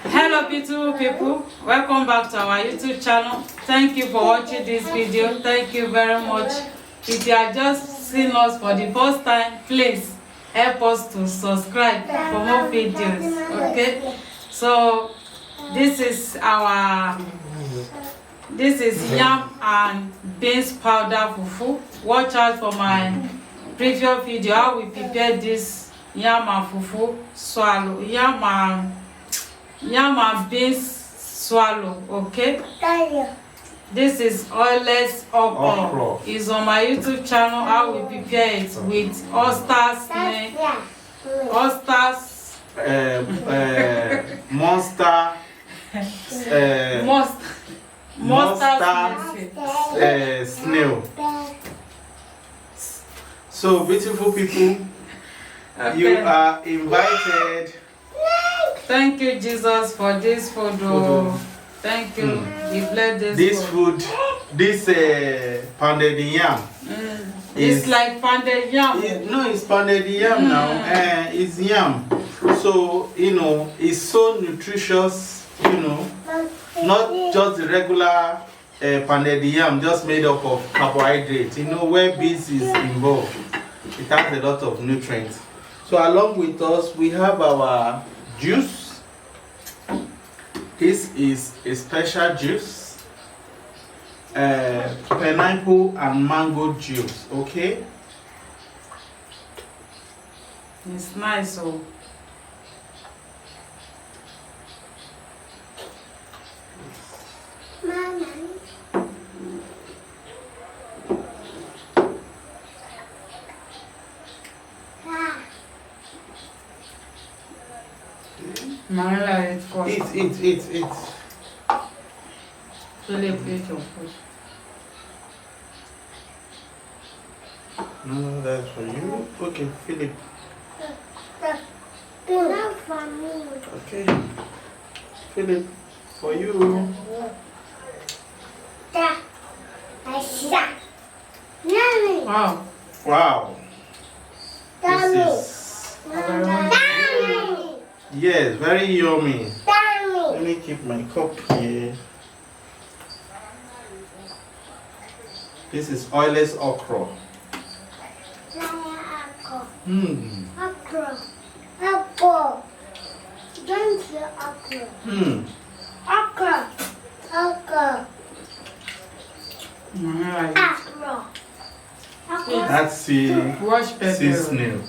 Hello beautiful people, welcome back to our YouTube channel. Thank you for watching this video. Thank you very much. If you are just seeing us for the first time, please help us to subscribe for more videos. Okay, so this is yam and beans powder fufu. Watch out for my previous video how we prepare this yam and fufu swallow, yam and beans swallow. Okay, this is oilless okra. It's on my YouTube channel how we prepare it with oysters, snail. So beautiful people, you are invited. Thank you, Jesus, for this food. Thank you. You bless this food. This pounded yam. It's like pounded yam. No, it's pounded yam now. It's yam. So, it's so nutritious, not just the regular pounded yam, just made up of carbohydrates. Where beans is involved, it has a lot of nutrients. So, along with us, we have our juice. This is a special juice, pineapple and mango juice. Okay, it's nice. Oh, Eat. No, that's for you. Okay, Philip. Not for me. Okay, Philip, for you. wow. Wow. This is yes, very yummy. Let me keep my cup here. This is oilless okra. Okra. Don't say okra. Okra. That's the seasoning.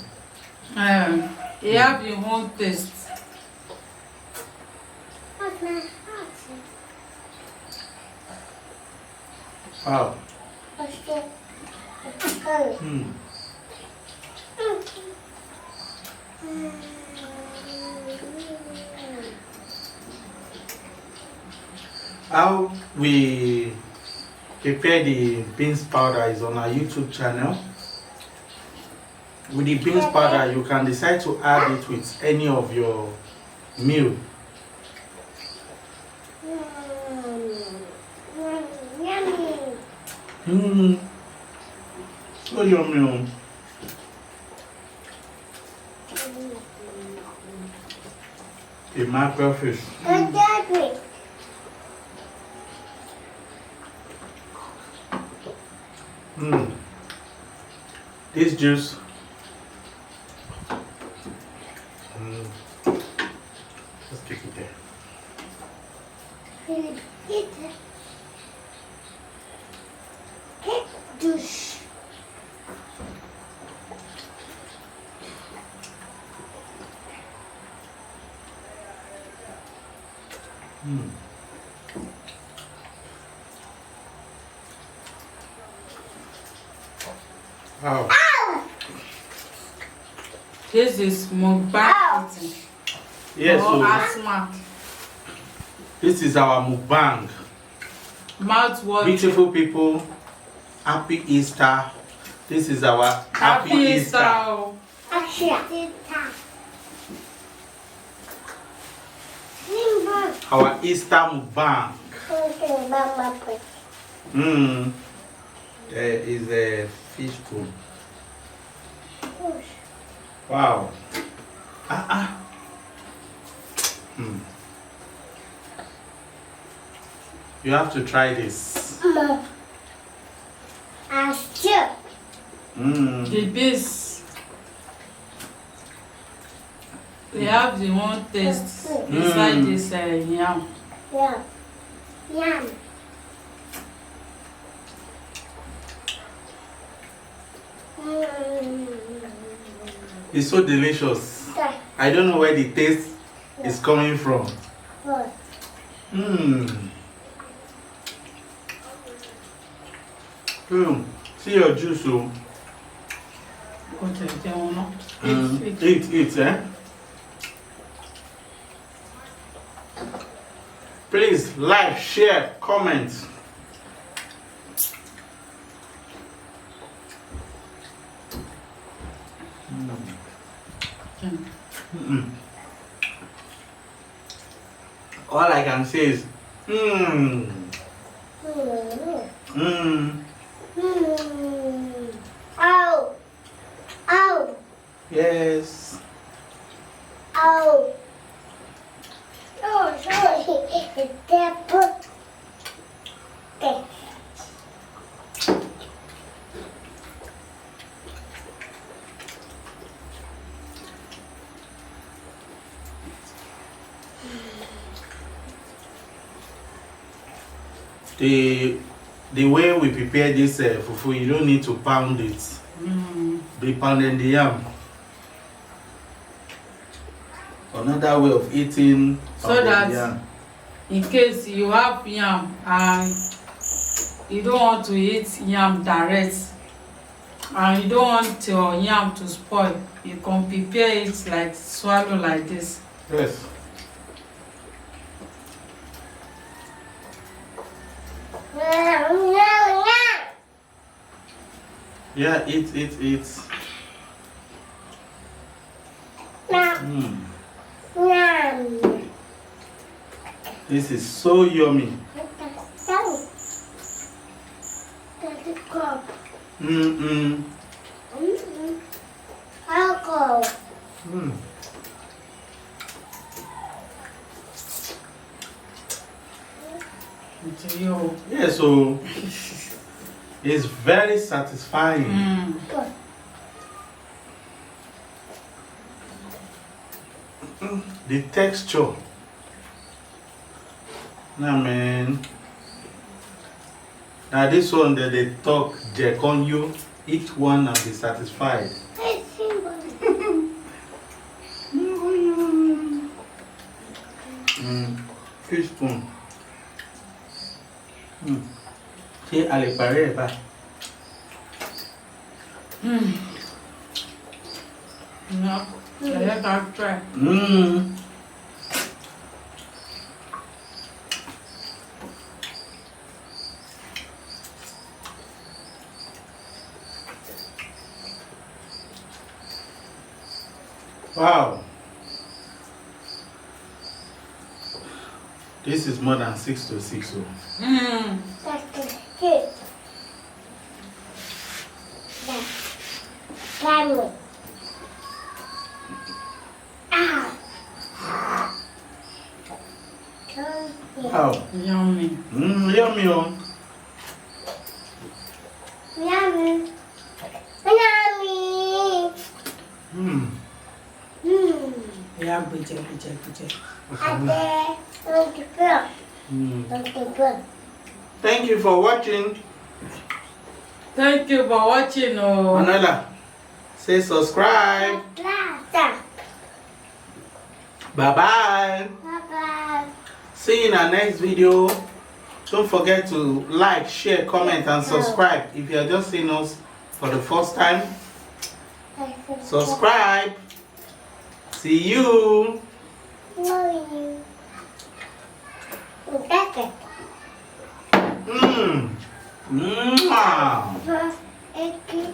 You have your own taste. Wow. How we prepare the beans powder is on our YouTube channel. With the beans powder, you can decide to add it with any of your meal. So yummy. The mackerel fish. This juice. Let's keep it there. Juice. Wow. This is mukbang. Yes, asthma. This is our mukbang. Mouth watering. Beautiful people, happy Easter. This is our happy Easter. Our Easter mukbang. There is a fish too. Push. Wow. Hmm. You have to try this. I still. The beans, they have the one taste inside this yam. Yeah. Yum. It's so delicious. I don't know where the taste is coming from. Good. See your juice, oh. Eat, eh? Please like, share, comment. All I can say is, Ow. Ow. Yes. Ow. Oh, sorry. It's pepper. Okay. The way we prepare this fufu, you don't need to pound it. Be pounding the yam. Another way of eating So pounded that yam. in case you have yam and you don't want to eat yam direct and you don't want your yam to spoil, you can prepare it like swallow like this. Yes. Yeah, eat. This is so yummy. I'll go. Into you. Yeah, so it's very satisfying. The texture. Nah, man. Now this one that they talk, Jack on you, each one and be satisfied. Teaspoon. See, I like pareba. No, let her try. Wow. This is more than 6 to 6. So. That's good. Family. Wow. Yummy. Yummy. Oh. Yummy. Yummy. Yeah, butcher. Thank you for watching. Thank you for watching. Oh. Manala, say subscribe. Bye-bye. Bye-bye. See you in our next video. Don't forget to like, share, comment, and subscribe. If you are just seeing us for the first time, subscribe. See you. Love you. That's it. Mwah. Thank you.